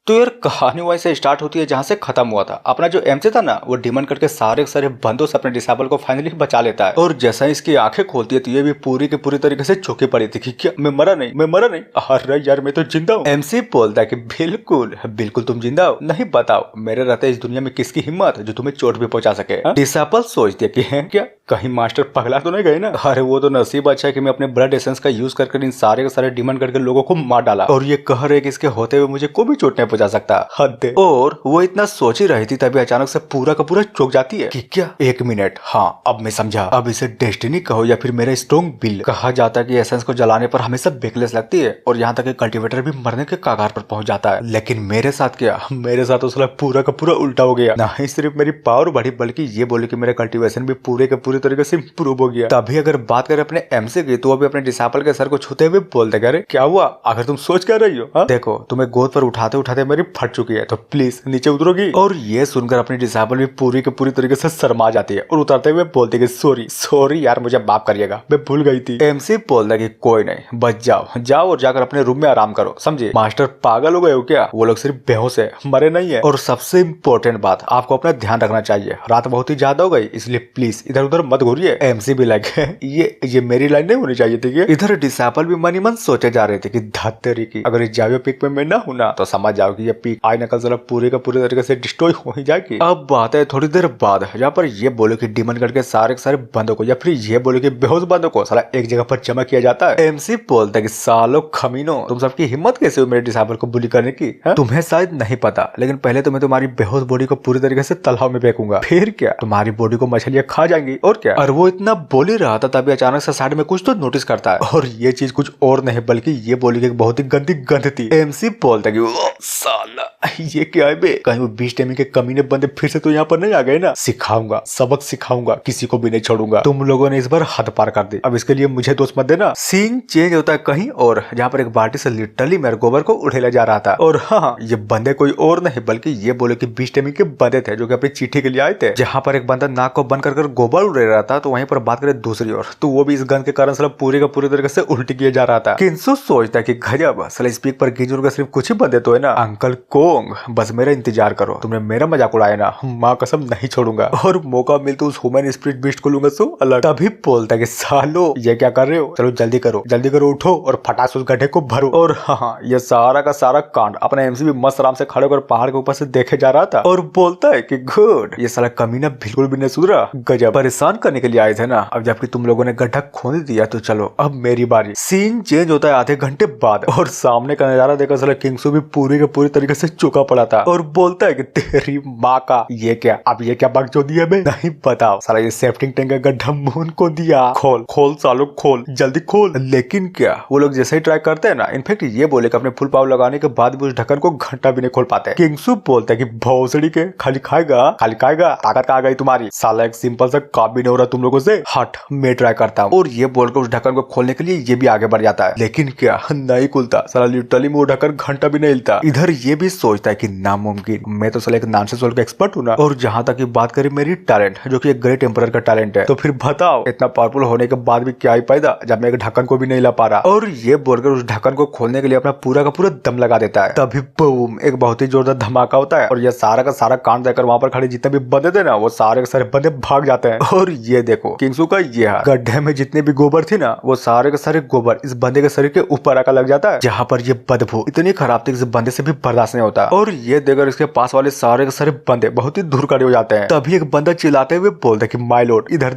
तो यार कहानी वहीं से स्टार्ट होती है जहां से खत्म हुआ था। अपना जो एमजे था ना वो डिमन करके सारे सारे बंदों से अपने डिसेबल को फाइनली बचा लेता है और जैसा ही इसकी आंखें खोलती है तो ये भी पूरी की पूरी तरीके से चौंकी पड़ी थी कि क्या मैं मरा नहीं। अरे यार मैं तो जिंदा हूँ। एमसी बोलता है कि बिल्कुल बिल्कुल तुम जिंदा हो। नहीं बताओ मेरे रहते इस दुनिया में किसकी हिम्मत जो तुम्हें चोट भी पहुंचा सके। डिसेबल सोचती है कि है क्या कहीं मास्टर पगला तो नहीं गए ना। अरे वो तो नसीब अच्छा है कि मैं अपने ब्लड एसेंस का यूज कर इन सारे के सारे डिमन करके लोगों को मार डाला और ये कह रहे कि इसके होते हुए मुझे कोई भी चोट नहीं पहुंचा सकता। हद है। और वो इतना सोच ही रही थी तभी अचानक से पूरा का पूरा चौंक जाती है कि क्या एक मिनट। हाँ अब मैं समझा। अब इसे डेस्टिनी कहो या फिर मेरा स्ट्रॉन्ग बिल। कहा जाता है कि एसेंस को जलाने पर हमेशा बेकलेस लगती है और यहाँ तक कि कल्टीवेटर भी मरने के कगार पर पहुंच जाता है। लेकिन मेरे साथ क्या, मेरे साथ उसका पूरा का पूरा उल्टा हो गया। ना ही सिर्फ मेरी पावर बढ़ी बल्कि ये बोले कि मेरा कल्टीवेशन भी पूरे के पूरे तरीके से इंप्रूव हो गया। तभी अगर बात करें अपने एमसी की तो अभी अपने डिसेबल के सर को छूते हुए बोलते अरे क्या हुआ, अगर तुम सोच कर रही हो। देखो तुम्हें गोद पर उठाते उठाते मेरी फट चुकी है तो प्लीज नीचे उतरोगी। और ये सुनकर अपनी डिसेबल भी पूरी के पूरी तरीके से शर्मा जाती है और उतरते हुए बोलती है सॉरी यार मुझे माफ करिएगा मैं भूल गई थी। एमसी बोलता कि कोई नहीं बच जाओ और जाकर अपने रूम में आराम करो। समझे मास्टर पागल हो गए हो क्या, वो लोग सिर्फ बेहोश है मरे नहीं है। और सबसे इम्पोर्टेंट बात आपको अपना ध्यान रखना चाहिए, रात बहुत ही ज्यादा हो गई इसलिए प्लीज इधर उधर मत घूरिए। एमसी भी लगे ये मेरी लाइन नहीं होनी चाहिए थी। इधर डिसेबल भी मन ही मन सोचे जा रहे थे कि धत्तेरी की अगर इस जावियो पीक में मैं ना हूं ना तो समझ जाओ कि ये पीक आज नकल जरा पूरे का पूरे तरीके से डिस्ट्रॉय हो ही जाएगी। अब बात है थोड़ी देर बाद जहाँ पर ये बोले कि डिमन करके सारे बंदों को या फिर ये बोले कि बेहोश बंदों को साला एक जगह पर जमा किया जाता है। एमसी बोलता है कि सालो खमीनो तुम सबकी हिम्मत कैसे हुई मेरे डिसेबल को बुली करने की। तुम्हें शायद नहीं पता लेकिन पहले तो मैं तुम्हारी बेहोश बॉडी को पूरी तरीके से तालाब में फेंकूंगा, फिर क्या तुम्हारी बॉडी को मछलियां खा जाएंगी और क्या। और वो इतना बोल ही रहा था तभी अचानक से साइड में कुछ तो नोटिस करता है और ये चीज कुछ और नहीं बल्कि ये बोली कि बहुत ही गंदी गंध थी। एमसी बोलता है कि साला ये क्या है बे, कहीं वो 20 टाइमिंग के कमीने बंदे फिर से तो यहाँ पर नहीं आ गए ना। सिखाऊंगा सबक सिखाऊंगा, किसी को भी नहीं छोड़ूंगा। तुम लोगों ने इस बार हद पार कर दी, अब इसके लिए मुझे दोस्त मत देना। सीन चेंज होता है कहीं और जहाँ पर एक बाल्टी से लिटरली मेरे गोबर को उठेला जा रहा था। और हाँ ये बंदे कोई और नहीं बल्कि ये बोले कि 20 टाइमिंग के बंदे थे जो कि अपनी चिट्ठी के लिए आए थे। जहाँ पर एक बंदा नाक को बंद कर गोबर उड़े रहा था तो वहीं पर बात करें दूसरी ओर तो वो भी इस गन के कारण साला पूरे का पूरे तरीके से उल्टी किया जा रहा था। किंसु सोचता है कि गजब साला स्पीक पर गिजुर का सिर्फ कुछ ही बंदे तो है ना। अंकल कोंग बस मेरा इंतजार करो, तुमने मेरा मजाक उड़ाया ना, माँ कसम नहीं छोड़ूंगा और मौका मिलते उस ह्यूमन स्पिरिट बीस्ट को लूंगा सो अलग। तभी बोलता है कि सालो ये क्या कर रहे हो, चलो जल्दी करो उठो और फटाक से उस गड्ढे को भरो। और हाँ ये सारा का सारा कांड अपना एमसी भी मस्त आराम से खड़े होकर पहाड़ के ऊपर से देखे जा रहा था और बोलता है कि गुड ये साला कमीना बिल्कुल भी नहीं सुधरा, गजब परेशान करने के लिए आए थे ना। अब जबकि तुम लोगों ने गड्ढा खोद दिया तो चलो अब मेरी बारी। सीन चेंज होता है आधे घंटे बाद और सामने का नजारा देखकर साला किंगसू भी पूरी के पूरी तरीके से चुका पड़ा था और बोलता है कि तेरी माँ का ये क्या, अब ये क्या बकचोदी है बे, नहीं बताओ साला ये सेफ्टिंग टैंक का गड्ढा मून को दिया। खोल सालो खोल जल्दी खोल। लेकिन क्या वो लोग जैसे ही ट्राई करते हैं ना, इनफेक्ट ये बोले कि अपने फुल पावर लगाने के बाद भी उस ढक्कन को घंटा भी नहीं खोल पाते। किंगसू बोलता है कि भौसड़ी के खाली खाएगा ताकत कहाँ गई तुम्हारी, साला एक सिंपल सा काम भी नहीं हो रहा तुम लोगों से, हट मैं ट्राई करता हूँ। और ये बोलकर उस ढक्कन को खोलने के लिए ये भी आगे बढ़ जाता है लेकिन क्या नहीं खुलता, साला लिटरली में वो ढक्कन घंटा भी नहीं हिलता। इधर ये भी सोचता है कि नामुमकिन, मैं तो साला एक नॉनसेंस वर्ल्ड का एक्सपर्ट हूँ ना। और जहाँ तक की बात करें मेरी टैलेंट जो कि एक ग्रेट एम्परर का टैलेंट है तो फिर बताओ इतना पावरफुल होने के बाद भी क्या ही फायदा जब मैं एक ढक्कन को भी नहीं ला पा रहा। और ये बोलकर उस ढक्कन को खोलने के लिए अपना पूरा का पूरा दम लगा देता है। तभी बूम एक बहुत ही जोरदार धमाका होता है और ये सारा का सारा कांड देखकर वहां पर खड़े जितने भी बंदे थे ना वो सारे के सारे बंदे भाग जाते हैं। और ये देखो किंगसू का ये हाल, गड्ढे में जितने भी गोबर थी ना वो सारे के सारे गोबर इस बंदे के शरीर के ऊपर आकर लग जाता है जहाँ पर ये बदबू इतनी खराब थी कि इस बंदे से भी बर्दाश्त नहीं होता। और ये देखकर इसके पास वाले सारे के सारे बंदे बहुत ही दूर खड़े हो जाते हैं। तभी एक बंदा चिल्लाते हुए बोलता है कि माय लॉर्ड इधर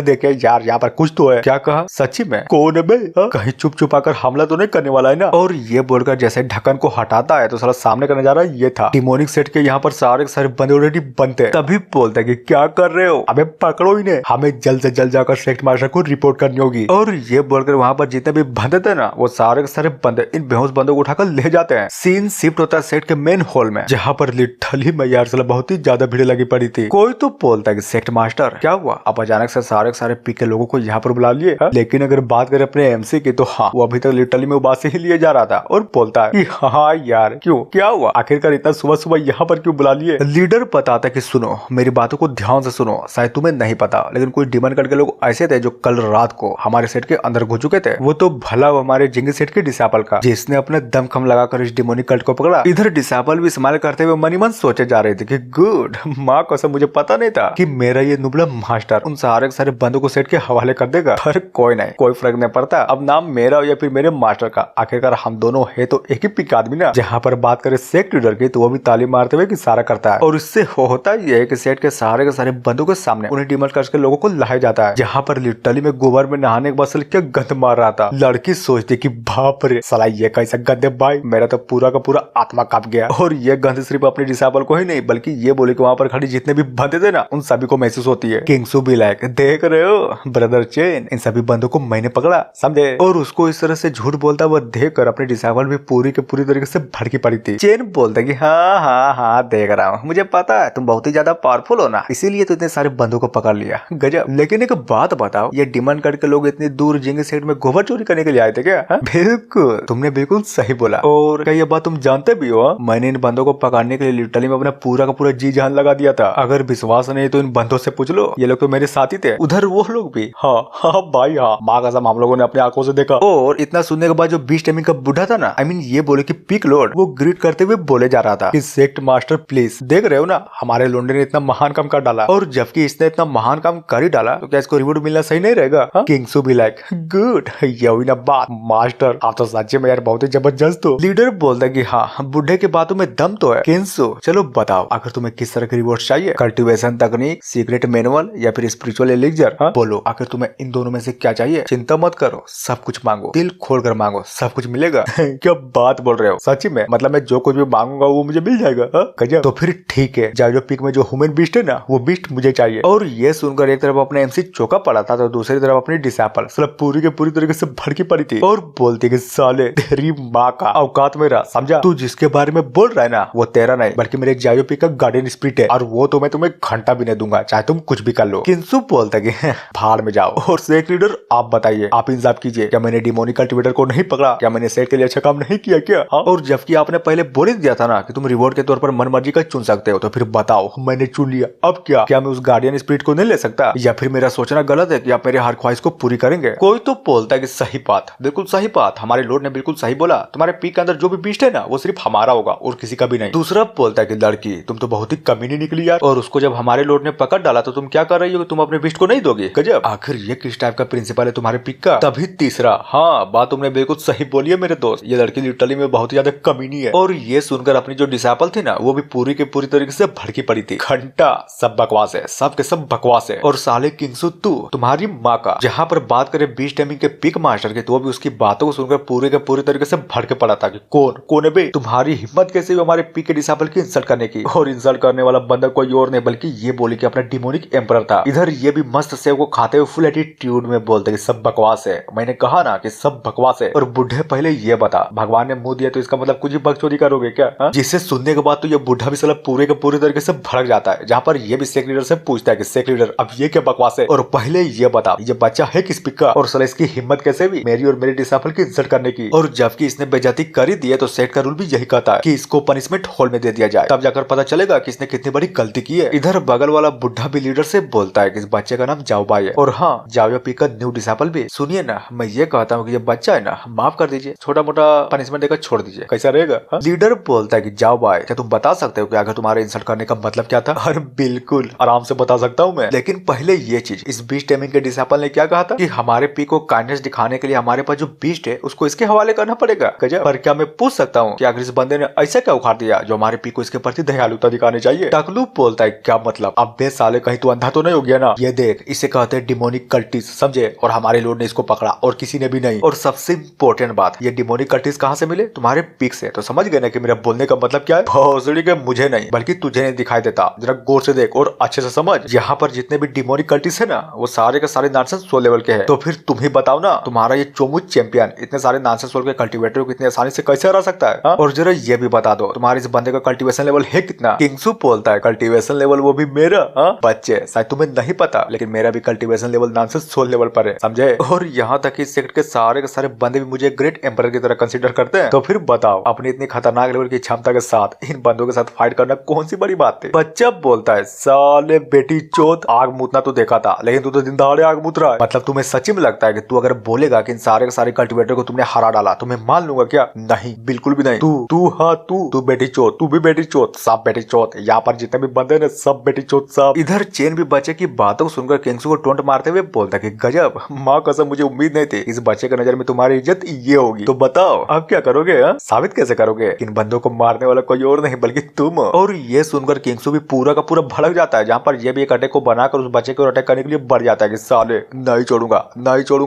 देखिए यार यहाँ पर कुछ तो है। क्या कहा, सच्ची में कौन है बे, कहीं चुप आकर हमला तो नहीं करने वाला है ना। और ये बोलकर जैसे ढक्कन को हटाता है तो साला सामने का नजारा ये था, डिमोनिक सेट के यहाँ पर सारे के सारे बंदे ऑलरेडी बनते हैं। तभी बोलता है कि क्या कर रहे हो, अबे पकड़ो इन्हें, हमें जल्द से जल्द जाकर सेक्ट मास्टर को रिपोर्ट करनी होगी। और ये बोलकर वहाँ पर जितने भी बंदे थे ना वो सारे के सारे बंदे इन बेहोश बंदों को उठाकर ले जाते हैं। सीन शिफ्ट होता है सेट के मेन हॉल में जहाँ पर लिटरली में यार साला बहुत ही ज्यादा भीड़ लगी पड़ी थी। कोई तो बोलता है कि सेक्ट मास्टर क्या हुआ, अब अचानक से सारे पी के लोगों को यहाँ पर बुला लिए। लेकिन अगर बात करें अपने एमसी की तो हाँ वो अभी तक लिटरली में उबास ही लिए जा रहा था और बोलता है कि हाँ यार क्यों, क्या हुआ, आखिरकार इतना सुबह यहाँ पर क्यों बुला लिए। लीडर बताता है कि सुनो मेरी बातों को ध्यान से सुनो, शायद तुम्हें नहीं पता लेकिन कुछ डिमन कट के लोग ऐसे थे जो कल रात को हमारे सेट के अंदर घुस चुके थे। वो तो भला हमारे जिंगी सेट के डिसेबल का जिसने अपने दम खम लगाकर इस डिमोनिक कल्ट को पकड़ा। इधर डिसेबल भी स्माइल करते हुए मनी मन सोचे जा रहे थे कि गुड, माँ कसम मुझे पता नहीं था कि मेरा ये नुबला मास्टर उन सारे बंदों को सेट के हवाले कर देगा। पर कोई नहीं, कोई फर्क नहीं पड़ता, अब नाम मेरा हो या फिर मेरे मास्टर का, आखिरकार हम दोनों है तो एक ही पिक आदमी ना। जहाँ पर बात करें सेक्ट लीडर की तो वो भी ताली मारते हुए इशारा करता है और इससे होता ये है कि सेट के सारे बंदों के सामने उन्हें डिमोल करके लोगों को लाया जाता है। जहाँ पर लिटरली में गोबर में नहाने के बाद क्या गंद मार रहा था। लड़की सोचती कि बाप रे साला ये कैसा गंद है भाई, मेरा तो पूरा का पूरा आत्मा कांप गया। और ये गंद सिर्फ अपने डिसेबल को ही नहीं बल्कि ये बोले कि वहाँ पर खड़ी जितने भी बंदे थे ना उन सभी को महसूस होती है। किंग्सू भी लाइक देख रहे हो ब्रदर चेन, इन सभी बंदों को मैंने पकड़ा, समझे। और उसको इस तरह से झूठ बोलता हुआ देख कर अपने डिसेबल भी पूरी के पूरी तरीके से भड़की पड़ी थी। चेन बोलता कि हाँ हाँ हाँ देख रहा हूँ, मुझे पता है तुम बहुत ही ज्यादा पावरफुल हो ना, इसीलिए तो इतने सारे बंदों को पकड़ लिया। गजब। लेकिन एक बात बताओ, ये डिमांड करके लोग इतनी दूर जिंग सेट में गोबर चोरी करने के लिए आए थे क्या? बिल्कुल, तुमने बिल्कुल सही बोला। और क्या ये बात तुम जानते भी हो, मैंने इन बंदों को पकड़ने के लिए लिटरली में अपना पूरा का पूरा जी जान लगा दिया था। अगर विश्वास नहीं तो इन बंदों से पूछ लो, ये लोग तो मेरे साथ ही थे। उधर वो लोग भी, हाँ हाँ भाई हाँ, माँ कसम हम लोगों ने अपनी आंखों से देखा। और इतना सुनने के बाद जो बीच टाइमिंग का बुढ़ा था ना, ये बोले कि पिक लॉर्ड, वो ग्रीट करते हुए बोले जा रहा था कि सेक्ट मास्टर प्लीज, देख रहे हो ना हमारे लोंडे ने इतना महान काम कर डाला, और जबकि इसने इतना महान काम कर ही डाला तो क्या इसको रिवॉर्ड मिलना सही नहीं रहेगा? किंग्सू भी लाइक गुड, यही ना बात मास्टर, आप तो सच्चे में यार बहुत ही जबरदस्त हो। लीडर बोलता है कि हाँ बुढ़े के बातों में दम तो है। किंग्सू चलो बताओ आखिर तुम्हें किस तरह के रिवॉर्ड चाहिए, कल्टीवेशन तकनीक, सीक्रेट मैनुअल या फिर स्पिरिचुअल एलिक्सर? बोलो आखिर तुम्हें इन दोनों में से क्या चाहिए? चिंता मत करो, सब कुछ मांगो, दिल खोल कर मांगो, सब कुछ मिलेगा। क्या बात बोल रहे हो, सच्ची में? मतलब मैं जो कुछ भी मांगूंगा वो मुझे मिल जाएगा? गजब। तो फिर ठीक है, जो पिक में जो ह्यूमन बीस्ट है ना वो बीस्ट मुझे चाहिए। और ये सुनकर एक तरफ अपने एमसी चौका पड़ा था तो दूसरी तरफ अपनी डिसेबल मतलब पूरी के पूरी तरीके से भड़की पड़ी थी और बोलती कि साले तेरी माँ का औकात मेरा, समझा? तू जिसके बारे में बोल रहा है ना वो तेरा नहीं बल्कि मेरे जायो पिक का गार्डियन स्पिरिट है, और वो तो मैं तुम्हें घंटा भी नहीं दूंगा चाहे तुम कुछ भी कर लो। किंसु बोलता कि भाड़ में जाओ। और सेक्ट लीडर आप बताइए, आप इंसाफ कीजिए, क्या मैंने डिमोनिक कल्टीवेटर को नहीं पकड़ा? क्या मैंने सेक्ट के लिए अच्छा काम नहीं किया क्या? और जबकि आपने पहले बोल ही दिया था ना कि तुम रिवॉर्ड के तौर पर मनमर्जी का चुन सकते हो, तो फिर बताओ मैंने चुन लिया, अब क्या मैं उस गार्डियन स्पिरिट को नहीं ले सकता? या फिर मेरा सोचना गलत है कि आप मेरे हर ख्वाहिश को पूरी करेंगे? कोई तो बोलता है कि सही बात, बिल्कुल सही बात, हमारे लॉर्ड ने बिल्कुल सही बोला, तुम्हारे पीक के अंदर जो भी बीस्ट है ना वो सिर्फ हमारा होगा और किसी का भी नहीं। दूसरा बोलता है कि लड़की तुम तो बहुत ही कमीनी निकली यार, और उसको जब हमारे लॉर्ड ने पकड़ डाला तो तुम क्या कर रही हो, तुम अपने बीस्ट को नहीं दोगे? गजब। आखिर ये किस टाइप का प्रिंसिपल है तुम्हारे पिक का? तभी तीसरा, हाँ बात तुमने बिल्कुल सही बोली है मेरे दोस्त, ये लड़की लिटरली में बहुत ज्यादा कमीनी है। और ये सुनकर अपनी जो डिसेबल थी ना वो भी पूरी के पूरी तरीके से भड़की पड़ी थी। घंटा सब बकवास है, सब के सब बकवास है। और साले किंग्सू तू, तुम्हारी माँ का, जहाँ पर बात करे बीच टाइमिंग के पिक मास्टर के, तो वो भी उसकी बातों को सुनकर पूरे के पूरी तरीके से भड़के पड़ा था कि कौन है बे, तुम्हारी हिम्मत कैसे हुई हमारे पिक के डिसेबल की इंसल्ट करने की? और इंसल्ट करने वाला बंदा कोई और नहीं बल्कि ये बोले कि अपना डिमोनिक एम्परर था। इधर ये भी मस्त सेव को खाते हुए फुल एटीट्यूड में बोलते कि सब बकवास है, मैंने कहा ना कि सब बकवास है। और बुढ़े पहले ये बता, भगवान ने मुंह दिया तो इसका मतलब कुछ ही बकचोदी करोगे क्या? जिसे सुनने के बाद तो ये बुढ़ा भी साला पूरे के पूरे तरीके से भड़क जाता है। जहाँ पर ये भी सेक्ट लीडर से पूछता है कि सेक्ट लीडर अब ये क्या बकवास है, और पहले ये बता ये बच्चा है किस पिक का, और साला इसकी हिम्मत कैसे हुई मेरी और मेरे डिसेबल की इंसल्ट करने की? और जबकि इसने बेइज्जती कर ही दी है तो सेट का रूल भी यही कहता है कि इसको पनिशमेंट हॉल में दे दिया जाए, तब जाकर पता चलेगा कि इसने कितनी बड़ी गलती की है। इधर बगल वाला बुढ़ा भी लीडर से बोलता है कि इस बच्चे का नाम जाओ बाई है, और हाँ जाओ पी का न्यू डिसेबल भी। सुनिए ना, मैं ये कहता हूँ कि ये बच्चा है ना माफ कर दीजिए, छोटा मोटा पनिशमेंट देकर छोड़ दीजिए, कैसा रहेगा? लीडर बोलता है कि जाओ बाई, क्या तुम बता सकते हो कि अगर तुम्हारे इंसल्ट करने का मतलब क्या था? अरे बिल्कुल आराम से बता सकता हूँ मैं, लेकिन पहले ये चीज, इस बीस्ट टाइमिंग के डिसेबल ने क्या कहा था कि हमारे पी को काइंडनेस दिखाने के लिए हमारे पास जो बीस्ट है उसको इसके हवाले करना पड़ेगा। गजब। पर क्या मैं पूछ सकता हूँ कि अगर इस बंदे ने ऐसा क्या उखाड़ दिया जो हमारे पी को इसके प्रति दयालुता दिखानी चाहिए? टकलू बोलता है क्या मतलब? अब बे साले कहीं तो अंधा तो नहीं हो गया ना? ये देख, इसे कहते हैं डिमोनिक कल्टिस, समझे? और हमारे लॉर्ड ने इसको पकड़ा और किसी ने भी नहीं। और सबसे इम्पोर्टेंट बात, ये डिमोनिक कल्टिस कहाँ से मिले? तुम्हारे पिक से। तो समझ गए ना कि मेरा बोलने का मतलब क्या है? भोसड़ी के मुझे नहीं बल्कि तुझे नहीं दिखाई देता, जरा गौर से देख और अच्छे से समझ। यहाँ पर जितने भी डिमोनिक कल्टिस है ना वो सारे के सारे नॉनसेंस सोल लेवल के हैं। तो फिर तुम ही बताओ ना, तुम्हारा ये चोमू चैंपियन इतने सारे नॉनसेंस सोल के कल्टीवेटर को इतनी आसानी से कैसे हरा सकता है? और जरा ये भी बता दो तुम्हारे इस बंदे का कल्टीवेशन लेवल है कितना? किंग्सू बोलता है कल्टीवेशन लेवल वो भी मेरा, बच्चे शायद तुम्हें नहीं पता लेकिन मेरा भी cultivation level nonsense soul level पर है, समझे? और यहाँ तक इस सेक्ट के सारे बंदे भी मुझे ग्रेट एम्परर की तरह कंसीडर करते हैं। तो फिर बताओ, अपनी इतनी खतरनाक लेवल की क्षमता के साथ इन बंदों के साथ फाइट करना कौन सी बड़ी बात थी? बच्चा बोलता है साले बेटी चोत, आग मूतना तो देखा था लेकिन तू तो दिन दहाड़े आग मूत रहा है। मतलब तुम्हें सच्ची में लगता है कि तू अगर बोलेगा कि इन सारे के सारे कल्टीवेटर को तुमने हरा डाला तो मैं मान लूंगा क्या? नहीं, बिल्कुल भी नहीं। तू तू बेटी चोत, तू भी बेटी चोत, सब बेटी चोत। यहाँ पर जितने भी बंदे ना सब बेटी चोत सब। इधर चेन भी बच्चे की बातों को सुनकर किंग्सू को टोंट मारते हुए बोलता कि गजब, माँ कसम मुझे उम्मीद नहीं थी इस बच्चे की नजर में तुम्हारी इज्जत ये होगी। तो बताओ अब क्या करोगे? साबित कैसे करोगे? इन बंदों को मारने वाला कोई और नहीं बल्कि तुम। और ये सुनकर किंग्सू भी पूरा का पूरा भड़क जाता है, जहाँ पर ये भी एक अटैक को बनाकर उस बच्चे को अटैक करने के लिए बढ़ जाता है कि साले नहीं छोड़ूंगा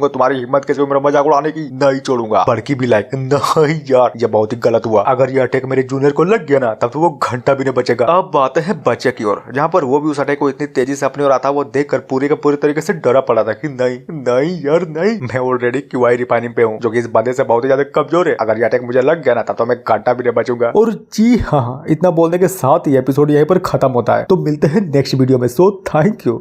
तुम्हारी हिम्मत कैसे मेरा मजाक उड़ाने की, नहीं छोड़ूंगा। बड़की भी लाइक नहीं यार ये बहुत ही गलत हुआ, अगर ये अटैक मेरे जूनियर को लग गया ना तब तो वो घंटा भी नहीं बचेगा। अब बात है बच्चे की ओर, जहाँ पर वो भी उस अटैक को इतनी तेजी से अपनी ओर आता वो देखकर पूरी का पूरी तरीके से डरा पड़ा था कि नहीं यार नहीं, मैं ऑलरेडी क्यूआई रिफाइनिंग पे हूँ जो कि इस बंदे से बहुत ही ज्यादा कमजोर है, अगर ये अटैक मुझे लग गया ना तब तो मैं घंटा भी नहीं बचूंगा। और जी हाँ, इतना बोलने के साथ ही एपिसोड यहीं पर खत्म होता है। तो मिलते हैं नेक्स्ट वीडियो में, सो थैंक यू।